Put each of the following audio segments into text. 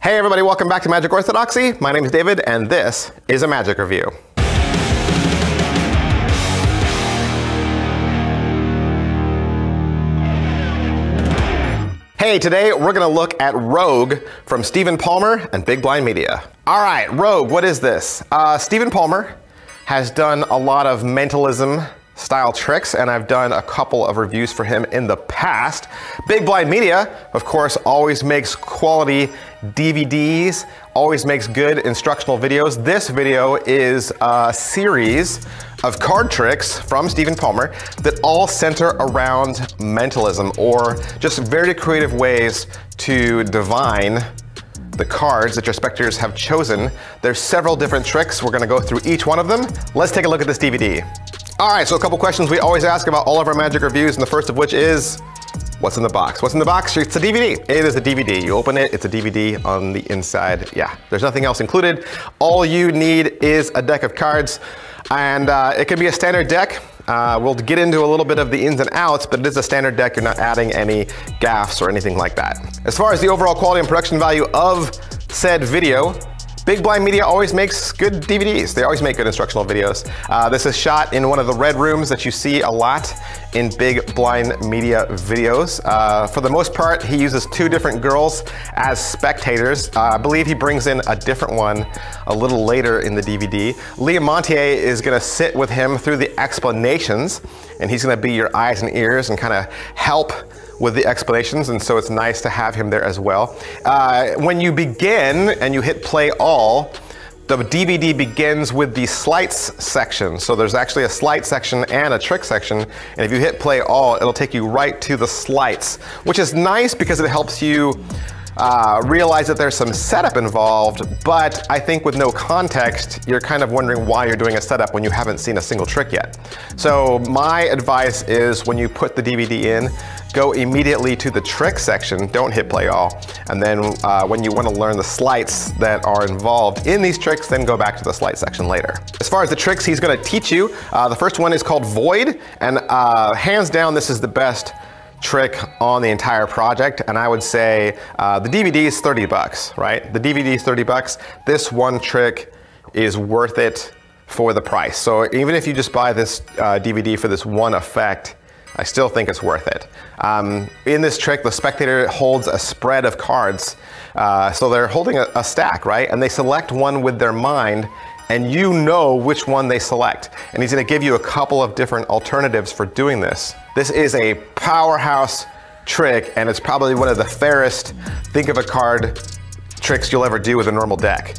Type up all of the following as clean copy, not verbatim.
Hey everybody, welcome back to Magic Orthodoxy. My name is David and this is a magic review. Hey, today we're gonna look at Rogue from Stephen Palmer and Big Blind Media. All right, Rogue, what is this? Stephen Palmer has done a lot of mentalism style tricks, and I've done a couple of reviews for him in the past. Big Blind Media, of course, always makes quality DVDs, always makes good instructional videos. This video is a series of card tricks from Stephen Palmer that all center around mentalism, or just very creative ways to divine the cards that your spectators have chosen. There's several different tricks. We're gonna go through each one of them. Let's take a look at this DVD. All right, so a couple questions we always ask about all of our magic reviews, and the first of which is, what's in the box? What's in the box? It's a DVD. It is a DVD. You open it, it's a DVD on the inside. Yeah, there's nothing else included. All you need is a deck of cards, and it can be a standard deck. We'll get into a little bit of the ins and outs, but it is a standard deck. You're not adding any gaffs or anything like that. As far as the overall quality and production value of said video, Big Blind Media always makes good DVDs. They always make good instructional videos. This is shot in one of the red rooms that you see a lot in Big Blind Media videos. For the most part, he uses two different girls as spectators. I believe he brings in a different one a little later in the DVD. Leah Montier is gonna sit with him through the explanations, and he's gonna be your eyes and ears and kind of help with the explanations, and so it's nice to have him there as well. When you begin and you hit play all, the DVD begins with the sleights section. So there's actually a sleight section and a trick section, and if you hit play all, it'll take you right to the sleights, which is nice because it helps you realize that there's some setup involved, but I think with no context, you're kind of wondering why you're doing a setup when you haven't seen a single trick yet. So my advice is when you put the DVD in, go immediately to the trick section, don't hit play all, and then when you want to learn the sleights that are involved in these tricks, then go back to the sleight section later. As far as the tricks he's going to teach you, the first one is called Void, and hands down this is the best trick on the entire project, and I would say the DVD is 30 bucks, right? The DVD is 30 bucks. This one trick is worth it for the price. So even if you just buy this DVD for this one effect, I still think it's worth it. In this trick, the spectator holds a spread of cards. So they're holding a stack, right? And they select one with their mind, and you know which one they select. And he's gonna give you a couple of different alternatives for doing this. This is a powerhouse trick, and it's probably one of the fairest think of a card tricks you'll ever do with a normal deck.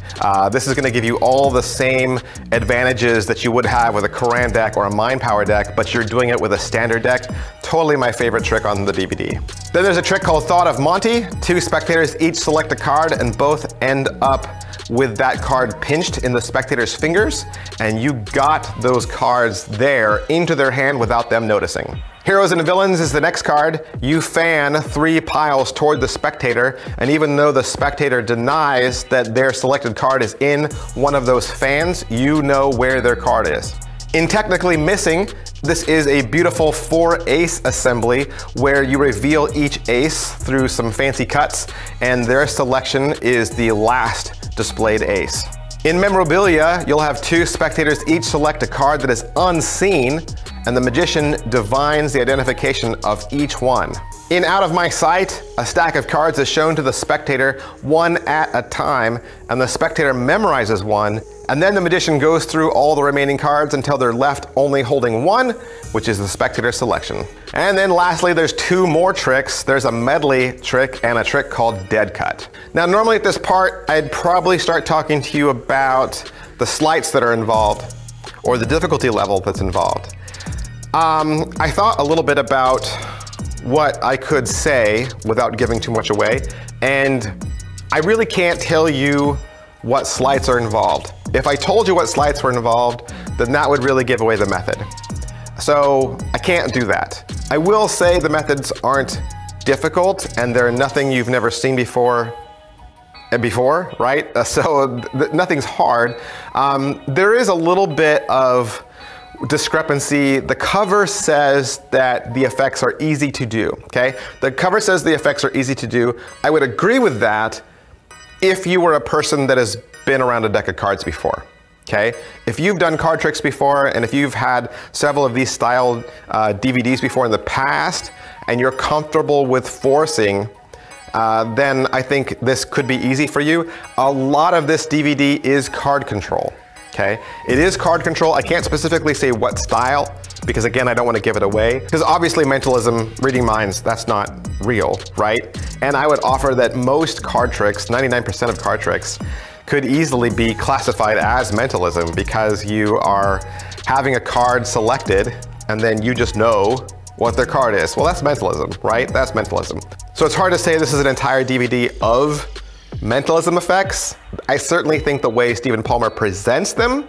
This is gonna give you all the same advantages that you would have with a Koran deck or a Mind Power deck, but you're doing it with a standard deck. Totally my favorite trick on the DVD. Then there's a trick called Thought of Monty. Two spectators each select a card, and both end up with that card pinched in the spectator's fingers, and you got those cards there into their hand without them noticing. Heroes and Villains is the next card. You fan 3 piles toward the spectator, and even though the spectator denies that their selected card is in one of those fans, you know where their card is. In Technically Missing, this is a beautiful 4-ace assembly where you reveal each ace through some fancy cuts, and their selection is the last displayed ace. In Memorabilia, you'll have 2 spectators each select a card that is unseen, and the magician divines the identification of each one. In Out of My Sight, a stack of cards is shown to the spectator one at a time, and the spectator memorizes one, and then the magician goes through all the remaining cards until they're left only holding one, which is the spectator's selection. And then lastly, there's 2 more tricks. There's a medley trick and a trick called Dead Cut. Now, normally at this part, I'd probably start talking to you about the sleights that are involved, or the difficulty level that's involved. I thought a little bit about what I could say without giving too much away, and I really can't tell you what sleights are involved. If I told you what sleights were involved, then that would really give away the method. So I can't do that. I will say the methods aren't difficult, and they're nothing you've never seen before, right? So nothing's hard. There is a little bit of discrepancy. The cover says that the effects are easy to do, okay? The cover says the effects are easy to do. I would agree with that if you were a person that has been around a deck of cards before. Okay, if you've done card tricks before, and if you've had several of these styled DVDs before in the past, and you're comfortable with forcing, then I think this could be easy for you. A lot of this DVD is card control. Okay, it is card control. I can't specifically say what style, because again, I don't want to give it away. Because obviously mentalism, reading minds, that's not real, right? And I would offer that most card tricks, 99% of card tricks, could easily be classified as mentalism, because you are having a card selected and then you just know what their card is. Well, that's mentalism, right? That's mentalism. So it's hard to say this is an entire DVD of mentalism effects. I certainly think the way Stephen Palmer presents them,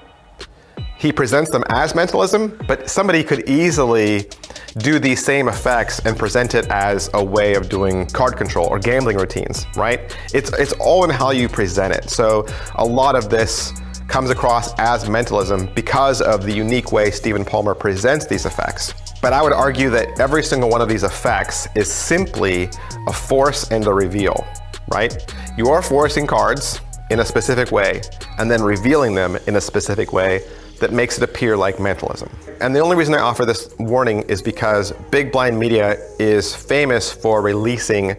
he presents them as mentalism, but somebody could easily do these same effects and present it as a way of doing card control or gambling routines, right? It's all in how you present it. So a lot of this comes across as mentalism because of the unique way Stephen Palmer presents these effects. But I would argue that every single one of these effects is simply a force and a reveal, right? You are forcing cards in a specific way and then revealing them in a specific way that makes it appear like mentalism. And the only reason I offer this warning is because Big Blind Media is famous for releasing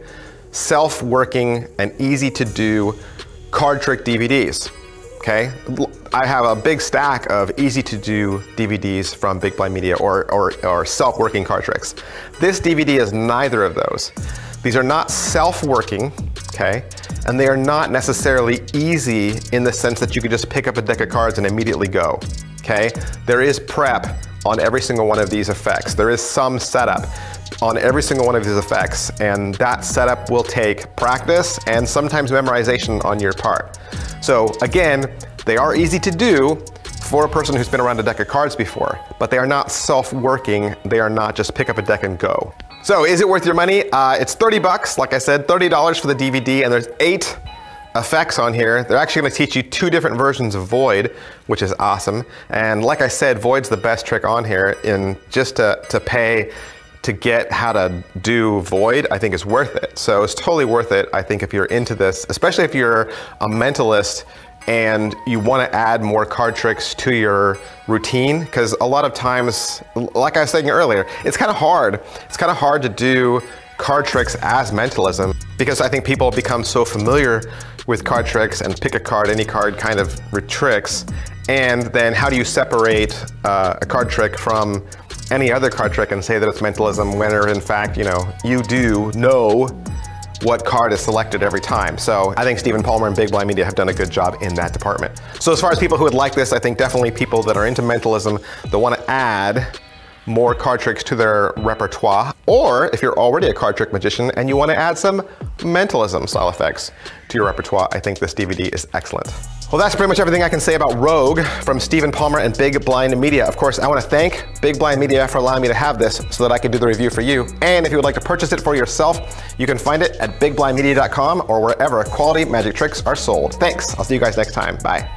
self-working and easy to do card trick DVDs, okay? I have a big stack of easy to do DVDs from Big Blind Media or self-working card tricks. This DVD is neither of those. These are not self-working, okay? And they are not necessarily easy in the sense that you could just pick up a deck of cards and immediately go, okay? There is prep on every single one of these effects. There is some setup on every single one of these effects, and that setup will take practice and sometimes memorization on your part. So again, they are easy to do for a person who's been around a deck of cards before, but they are not self-working. They are not just pick up a deck and go. So is it worth your money? It's 30 bucks, like I said, $30 for the DVD, and there's 8 effects on here. They're actually gonna teach you 2 different versions of Void, which is awesome. And like I said, Void's the best trick on here, and just to pay to get how to do Void, I think is worth it. So it's totally worth it, I think, if you're into this, especially if you're a mentalist and you want to add more card tricks to your routine, because a lot of times, like I was saying earlier, it's kind of hard. It's kind of hard to do card tricks as mentalism, because I think people become so familiar with card tricks and pick a card, any card kind of tricks, and then how do you separate a card trick from any other card trick and say that it's mentalism, when in fact, you know, you do know what card is selected every time. So I think Stephen Palmer and Big Blind Media have done a good job in that department. So as far as people who would like this, I think definitely people that are into mentalism, that want to add more card tricks to their repertoire, or if you're already a card trick magician and you want to add some mentalism style effects to your repertoire, I think this DVD is excellent. Well, that's pretty much everything I can say about Rogue from Stephen Palmer and Big Blind Media. Of course, I want to thank Big Blind Media for allowing me to have this so that I can do the review for you. And if you would like to purchase it for yourself, you can find it at bigblindmedia.com or wherever quality magic tricks are sold. Thanks. I'll see you guys next time. Bye.